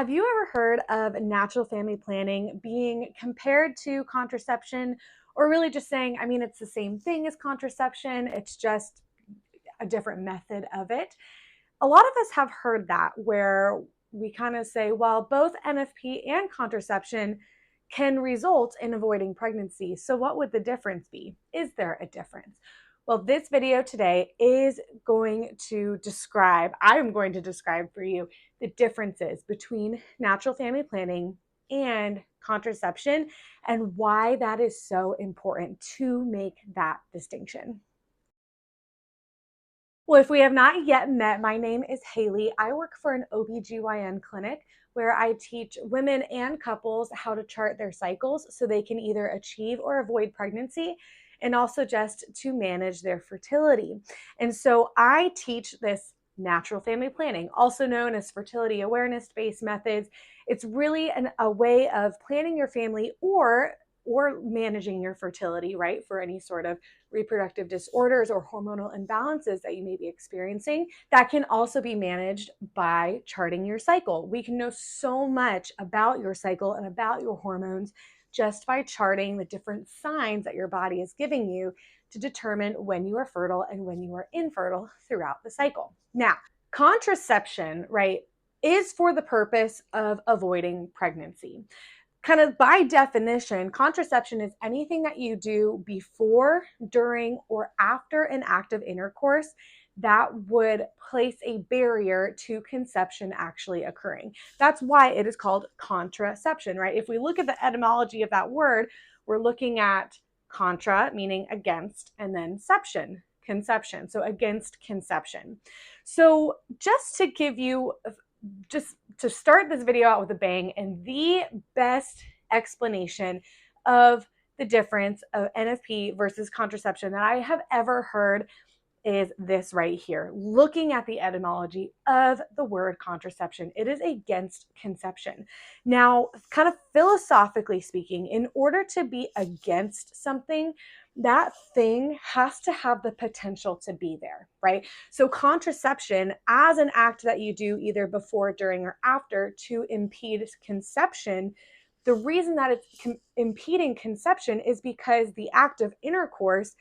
Have you ever heard of natural family planning being compared to contraception, or really just saying, I mean, it's the same thing as contraception, it's just a different method of it? A lot of us have heard that where we kind of say, well, both NFP and contraception can result in avoiding pregnancy. So, what would the difference be? Is there a difference? Well, this video today is I'm going to describe for you the differences between natural family planning and contraception and why that is so important to make that distinction. Well, if we have not yet met, my name is Haley. I work for an OBGYN clinic where I teach women and couples how to chart their cycles so they can either achieve or avoid pregnancy, and also just to manage their fertility. And so I teach this natural family planning, also known as fertility awareness-based methods. It's really a way of planning your family or managing your fertility, right? For any sort of reproductive disorders or hormonal imbalances that you may be experiencing, that can also be managed by charting your cycle. We can know so much about your cycle and about your hormones just by charting the different signs that your body is giving you to determine when you are fertile and when you are infertile throughout the cycle. Now, contraception, right, is for the purpose of avoiding pregnancy. Kind of by definition, contraception is anything that you do before, during, or after an active intercourse that would place a barrier to conception actually occurring. That's why it is called contraception, right? If we look at the etymology of that word, we're looking at contra, meaning against, and then seption, conception. So against conception. So just to give you just to start this video out with a bang, and the best explanation of the difference of NFP versus contraception that I have ever heard is this right here. Looking at the etymology of the word contraception, it is against conception. Now, kind of philosophically speaking, in order to be against something, that thing has to have the potential to be there, right? So contraception as an act that you do either before, during, or after to impede conception, the reason that it's impeding conception is because the act of intercourse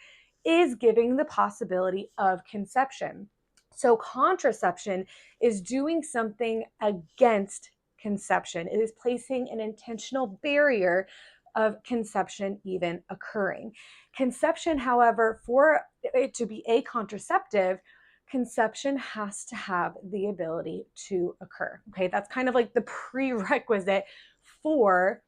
is giving the possibility of conception. So contraception is doing something against conception. It is placing an intentional barrier of conception even occurring. Conception, however, for it to be a contraceptive, conception has to have the ability to occur. Okay, that's kind of like the prerequisite for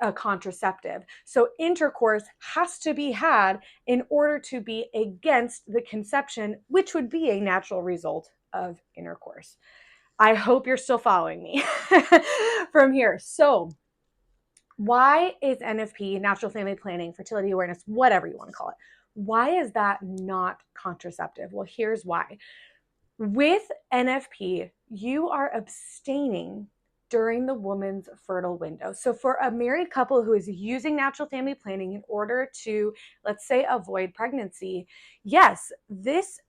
a contraceptive. So intercourse has to be had in order to be against the conception, which would be a natural result of intercourse. I hope you're still following me from here. So why is NFP, natural family planning, fertility awareness, whatever you want to call it, why is that not contraceptive? Well, here's why. With NFP, you are abstaining during the woman's fertile window. So for a married couple who is using natural family planning in order to, let's say, avoid pregnancy, yes, this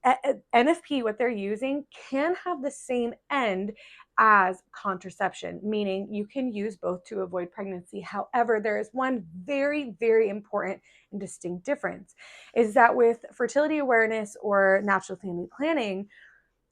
NFP, what they're using, can have the same end as contraception, meaning you can use both to avoid pregnancy. However, there is one very, very important and distinct difference, is that with fertility awareness or natural family planning,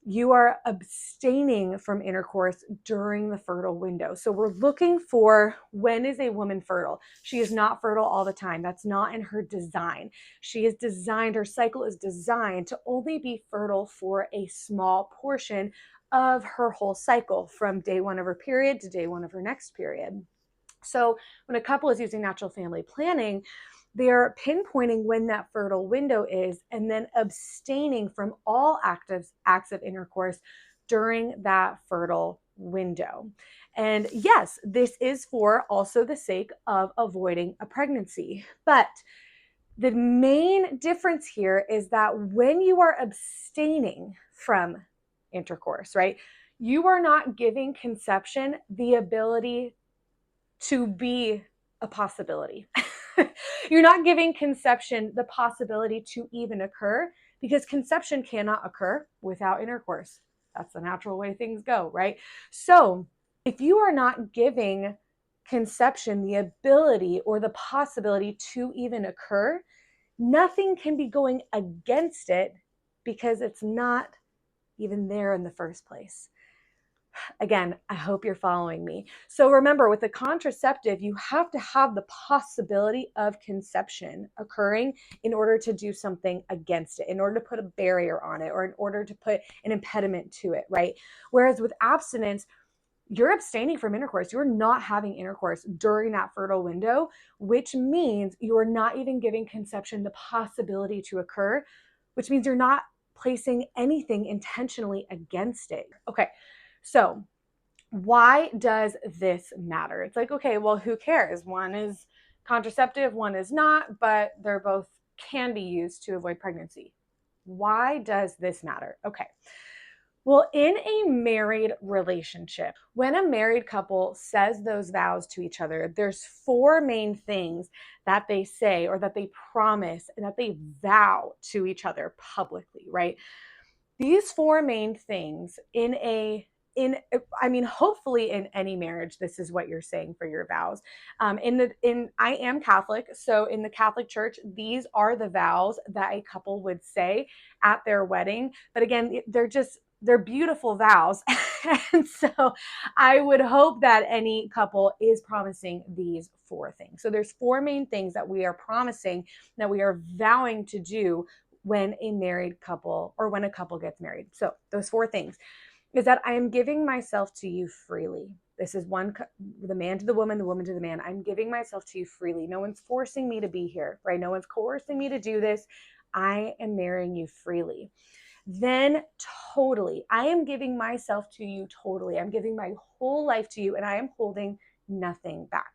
you are abstaining from intercourse during the fertile window. So we're looking for, when is a woman fertile? She is not fertile all the time. That's not in her design. Her cycle is designed to only be fertile for a small portion of her whole cycle, from day one of her period to day one of her next period. So when a couple is using natural family planning, they're pinpointing when that fertile window is and then abstaining from all acts of intercourse during that fertile window. And yes, this is for also the sake of avoiding a pregnancy. But the main difference here is that when you are abstaining from intercourse, right, you are not giving conception the ability to be a possibility. You're not giving conception the possibility to even occur, because conception cannot occur without intercourse. That's the natural way things go, right? So If you are not giving conception the ability or the possibility to even occur, nothing can be going against it because it's not even there in the first place. Again, I hope you're following me. So remember, with the contraceptive, you have to have the possibility of conception occurring in order to do something against it, in order to put a barrier on it, or in order to put an impediment to it, right? Whereas with abstinence, you're abstaining from intercourse. You're not having intercourse during that fertile window, which means you're not even giving conception the possibility to occur, which means you're not placing anything intentionally against it. Okay, so why does this matter? It's like, okay, well, who cares? One is contraceptive, one is not, but they're both can be used to avoid pregnancy. Why does this matter? Okay. Well, in a married relationship, when a married couple says those vows to each other, there's four main things that they say or that they promise and that they vow to each other publicly, right? These four main things hopefully in any marriage, this is what you're saying for your vows. I am Catholic, so in the Catholic Church, these are the vows that a couple would say at their wedding. But again, they're beautiful vows. And so I would hope that any couple is promising these four things. So there's four main things that we are promising, that we are vowing to do when a married couple or when a couple gets married. So those four things is that I am giving myself to you freely. This is the man to the woman to the man. I'm giving myself to you freely. No one's forcing me to be here, right? No one's coercing me to do this. I am marrying you freely. Then totally, I am giving myself to you totally. I'm giving my whole life to you and I am holding nothing back.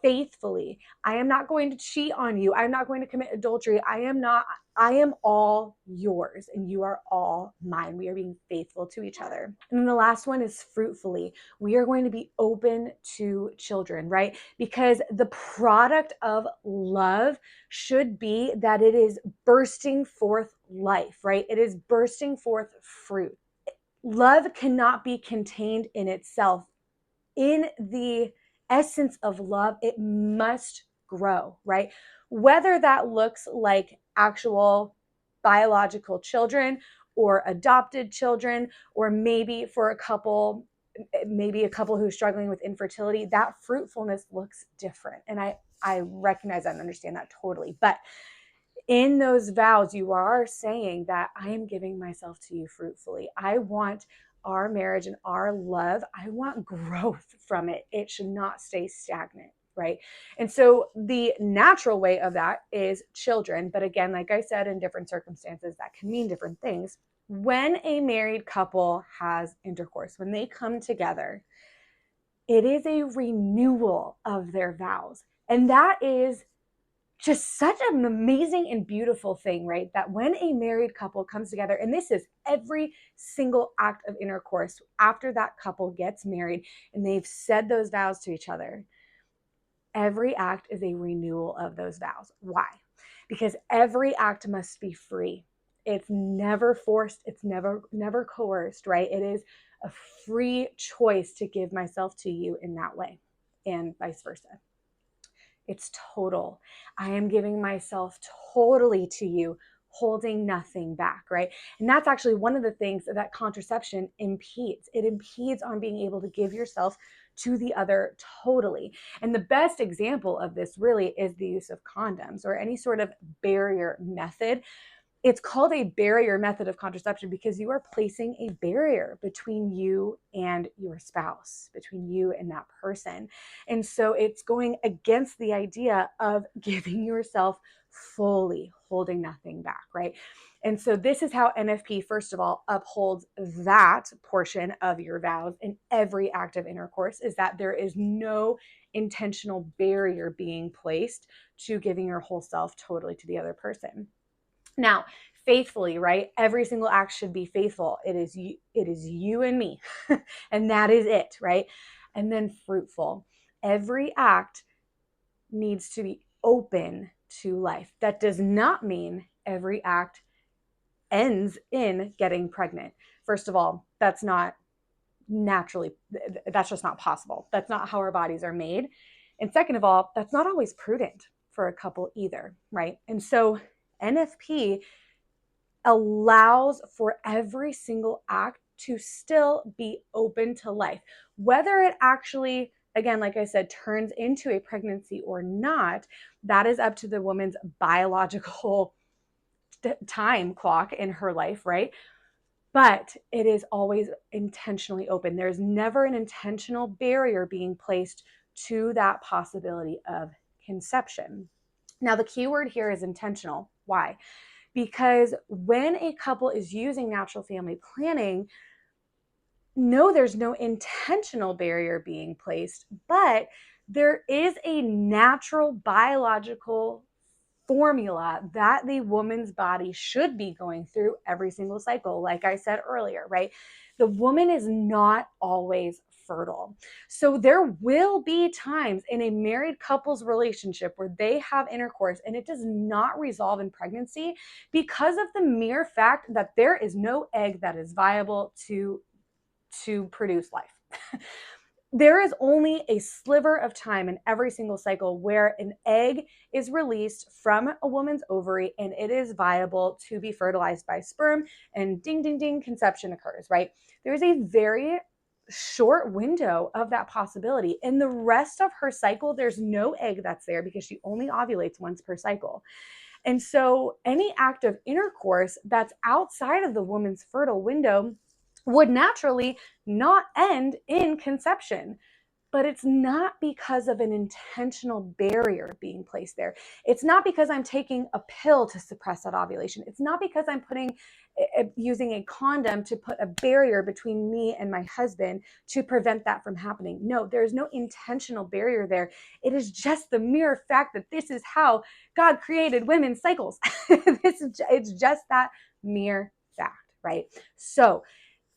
Faithfully, I am not going to cheat on you. I'm not going to commit adultery. I am all yours and you are all mine. We are being faithful to each other. And then the last one is fruitfully. We are going to be open to children, right? Because the product of love should be that it is bursting forth life, right? It is bursting forth fruit. Love cannot be contained in itself. In the essence of love, it must grow, right? Whether that looks like actual biological children or adopted children, or maybe for a couple who's struggling with infertility, that fruitfulness looks different. And I recognize that and understand that totally. But in those vows, you are saying that I am giving myself to you fruitfully. I want our marriage and our love, I want growth from it. It should not stay stagnant, right? And so the natural way of that is children. But again, like I said, in different circumstances, that can mean different things. When a married couple has intercourse, when they come together, it is a renewal of their vows. And that is just such an amazing and beautiful thing, right? That when a married couple comes together, and this is every single act of intercourse after that couple gets married and they've said those vows to each other, every act is a renewal of those vows. Why? Because every act must be free. It's never forced. It's never coerced, right? It is a free choice to give myself to you in that way, and vice versa. It's total. I am giving myself totally to you, holding nothing back, right? And that's actually one of the things that contraception impedes. It impedes on being able to give yourself to the other totally. And the best example of this really is the use of condoms or any sort of barrier method. It's called a barrier method of contraception because you are placing a barrier between you and your spouse, between you and that person. And so it's going against the idea of giving yourself fully, holding nothing back, right? And so this is how NFP, first of all, upholds that portion of your vows in every act of intercourse, is that there is no intentional barrier being placed to giving your whole self totally to the other person. Now, faithfully, right? Every single act should be faithful. It is you and me. And that is it, right? And then fruitful. Every act needs to be open to life. That does not mean every act ends in getting pregnant. First of all, that's not naturally, that's just not possible. That's not how our bodies are made. And second of all, that's not always prudent for a couple either, right? And so NFP allows for every single act to still be open to life, whether it actually, again, like I said, turns into a pregnancy or not. That is up to the woman's biological time clock in her life, right? But it is always intentionally open. There's never an intentional barrier being placed to that possibility of conception. Now, the key word here is intentional. Why? Because when a couple is using natural family planning, no, there's no intentional barrier being placed, but there is a natural biological formula that the woman's body should be going through every single cycle. Like I said earlier, right? The woman is not always fertile. So there will be times in a married couple's relationship where they have intercourse and it does not resolve in pregnancy because of the mere fact that there is no egg that is viable to produce life. There is only a sliver of time in every single cycle where an egg is released from a woman's ovary and it is viable to be fertilized by sperm, and ding, ding, ding, conception occurs, right? There's a very short window of that possibility. In the rest of her cycle, there's no egg that's there because she only ovulates once per cycle. And so any act of intercourse that's outside of the woman's fertile window would naturally not end in conception. But it's not because of an intentional barrier being placed there. It's not because I'm taking a pill to suppress that ovulation. It's not because I'm using a condom to put a barrier between me and my husband to prevent that from happening. No, there's no intentional barrier there. It is just the mere fact that this is how God created women's cycles. It's just that mere fact, right? So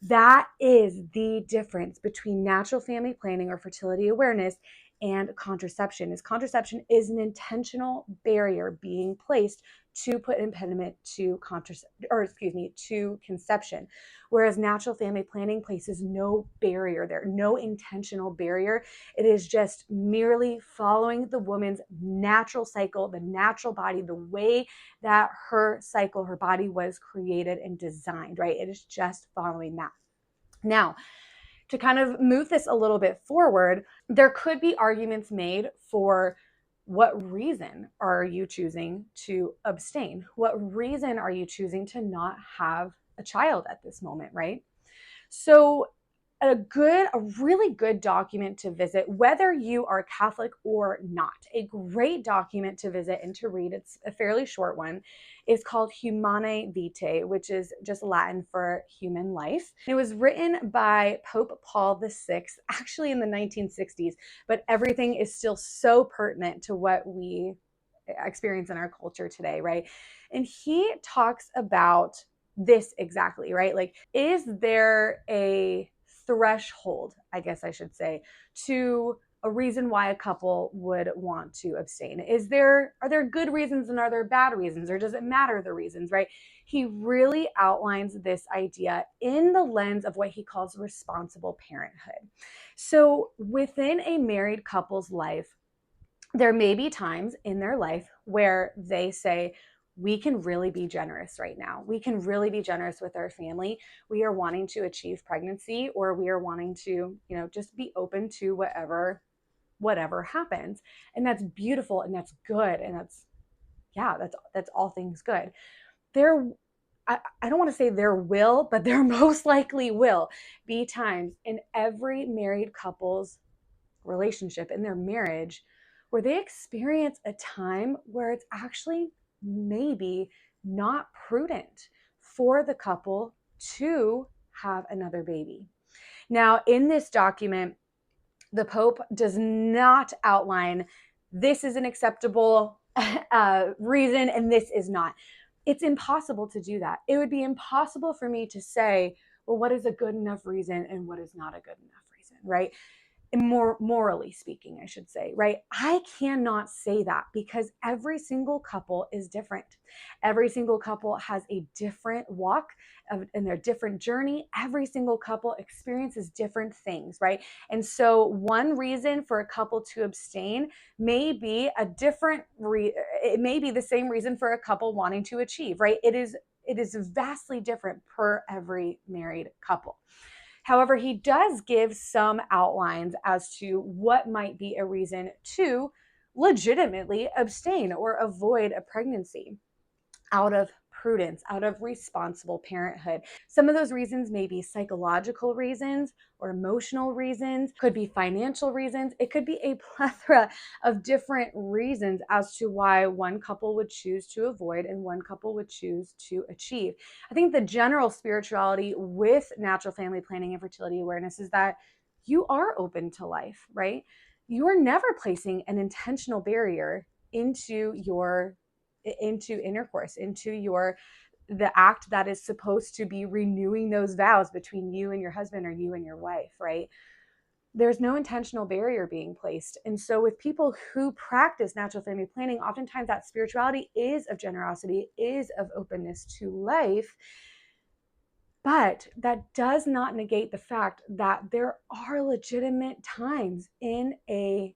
that is the difference between natural family planning or fertility awareness and contraception. Contraception is an intentional barrier being placed to put impediment to conception, whereas natural family planning places no barrier there, no intentional barrier. It is just merely following the woman's natural cycle, the natural body, the way that her cycle, her body was created and designed, right? It is just following that. Now, to kind of move this a little bit forward, there could be arguments made for what reason are you choosing to abstain? What reason are you choosing to not have a child at this moment, right? So a really good document to visit, whether you are Catholic or not, a great document to visit and to read, it's a fairly short one, is called Humanae Vitae, which is just Latin for human life. It was written by Pope Paul VI, actually in the 1960s, but everything is still so pertinent to what we experience in our culture today, right? And he talks about this exactly, right? Like, is there a threshold, I guess I should say, to a reason why a couple would want to abstain? Are there good reasons and are there bad reasons, or does it matter the reasons, right? He really outlines this idea in the lens of what he calls responsible parenthood. So within a married couple's life, there may be times in their life where they say, we can really be generous right now. We can really be generous with our family. We are wanting to achieve pregnancy, or we are wanting to, just be open to whatever happens. And that's beautiful and that's good. And that's all things good. I don't want to say there will, but there most likely will be times in every married couple's relationship, in their marriage, where they experience a time where it's actually maybe not prudent for the couple to have another baby. Now, in this document, the Pope does not outline this is an acceptable reason and this is not. It's impossible to do that. It would be impossible for me to say, well, what is a good enough reason and what is not a good enough reason, right? more morally speaking, I should say, right? I cannot say that because every single couple is different. Every single couple has a different walk in their different journey. Every single couple experiences different things, right? And so one reason for a couple to abstain may be it may be the same reason for a couple wanting to achieve, right? It is vastly different per every married couple. However, he does give some outlines as to what might be a reason to legitimately abstain or avoid a pregnancy out of prudence, out of responsible parenthood. Some of those reasons may be psychological reasons or emotional reasons, could be financial reasons. It could be a plethora of different reasons as to why one couple would choose to avoid and one couple would choose to achieve. I think the general spirituality with natural family planning and fertility awareness is that you are open to life, right? You are never placing an intentional barrier into intercourse, into the act that is supposed to be renewing those vows between you and your husband or you and your wife, right? There's no intentional barrier being placed. And so with people who practice natural family planning, oftentimes that spirituality is of generosity, is of openness to life. But that does not negate the fact that there are legitimate times in a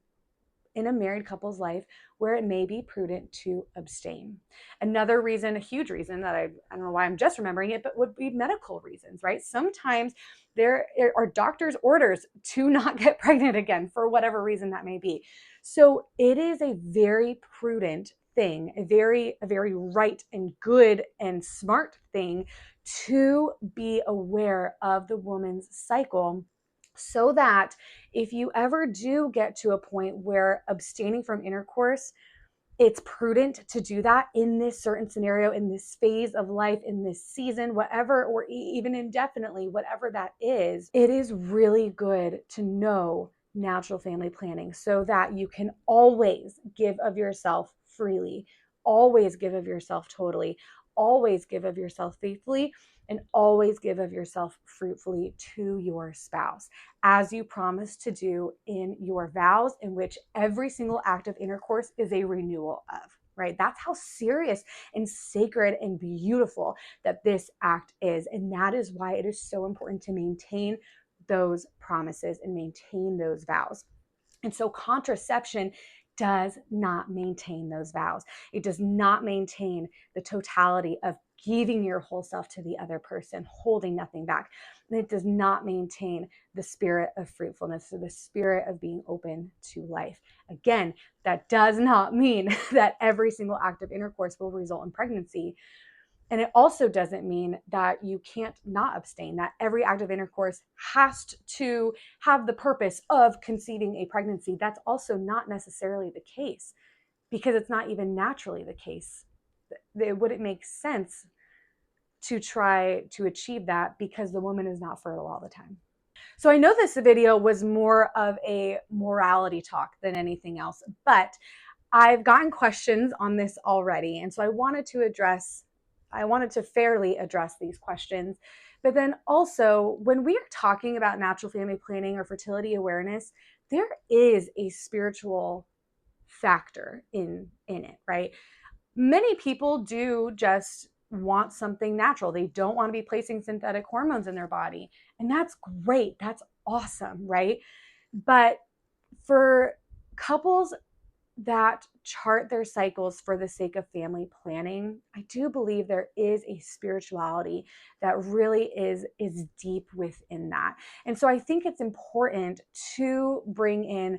married couple's life where it may be prudent to abstain. Another reason, a huge reason that I don't know why I'm just remembering it, but would be medical reasons, right? Sometimes there are doctor's orders to not get pregnant again for whatever reason that may be. So it is a very prudent thing, a very right and good and smart thing to be aware of the woman's cycle, so that if you ever do get to a point where abstaining from intercourse, it's prudent to do that in this certain scenario, in this phase of life, in this season, whatever, or even indefinitely, whatever that is, it is really good to know natural family planning so that you can always give of yourself freely, always give of yourself totally, always give of yourself faithfully, and always give of yourself fruitfully to your spouse, as you promise to do in your vows, in which every single act of intercourse is a renewal of, right? That's how serious and sacred and beautiful that this act is. And that is why it is so important to maintain those promises and maintain those vows. And so contraception does not maintain those vows. It does not maintain the totality of giving your whole self to the other person, holding nothing back. And it does not maintain the spirit of fruitfulness or the spirit of being open to life. Again, that does not mean that every single act of intercourse will result in pregnancy. And it also doesn't mean that you can't not abstain, that every act of intercourse has to have the purpose of conceiving a pregnancy. That's also not necessarily the case, because it's not even naturally the case. It wouldn't make sense to try to achieve that because the woman is not fertile all the time. So I know this video was more of a morality talk than anything else, but I've gotten questions on this already. And so I wanted to fairly address these questions. But then also, when we are talking about natural family planning or fertility awareness, there is a spiritual factor in it, right? Many people do just want something natural. They don't want to be placing synthetic hormones in their body. And that's great. That's awesome, right? But for couples that chart their cycles for the sake of family planning, I do believe there is a spirituality that really is deep within that. And so I think it's important to bring in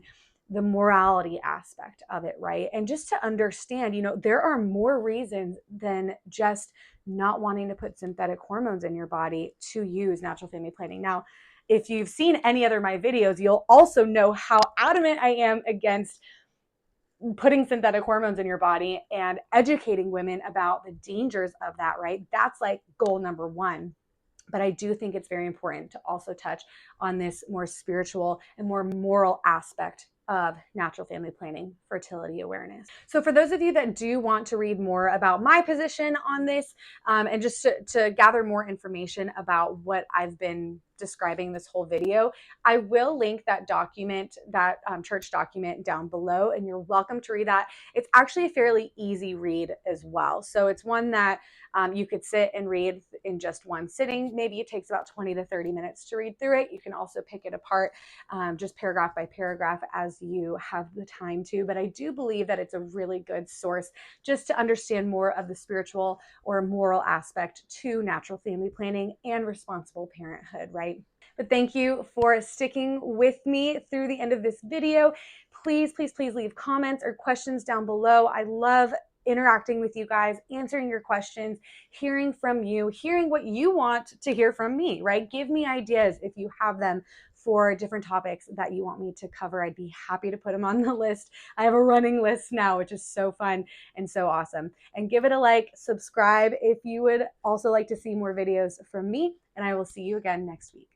the morality aspect of it, right? And just to understand, there are more reasons than just not wanting to put synthetic hormones in your body to use natural family planning. Now, if you've seen any other of my videos, you'll also know how adamant I am against putting synthetic hormones in your body and educating women about the dangers of that, right? That's like goal number one. But I do think it's very important to also touch on this more spiritual and more moral aspect of natural family planning, fertility awareness. So for those of you that do want to read more about my position on this, and just to gather more information about what I've been describing this whole video. I will link that document, that church document down below, and you're welcome to read that. It's actually a fairly easy read as well. So it's one that you could sit and read in just one sitting. Maybe it takes about 20 to 30 minutes to read through it. You can also pick it apart just paragraph by paragraph as you have the time to. But I do believe that it's a really good source just to understand more of the spiritual or moral aspect to natural family planning and responsible parenthood, right? But thank you for sticking with me through the end of this video. Please, please, please leave comments or questions down below. I love interacting with you guys, answering your questions, hearing from you, hearing what you want to hear from me, right? Give me ideas if you have them for different topics that you want me to cover. I'd be happy to put them on the list. I have a running list now, which is so fun and so awesome. And give it a like, subscribe if you would also like to see more videos from me, and I will see you again next week.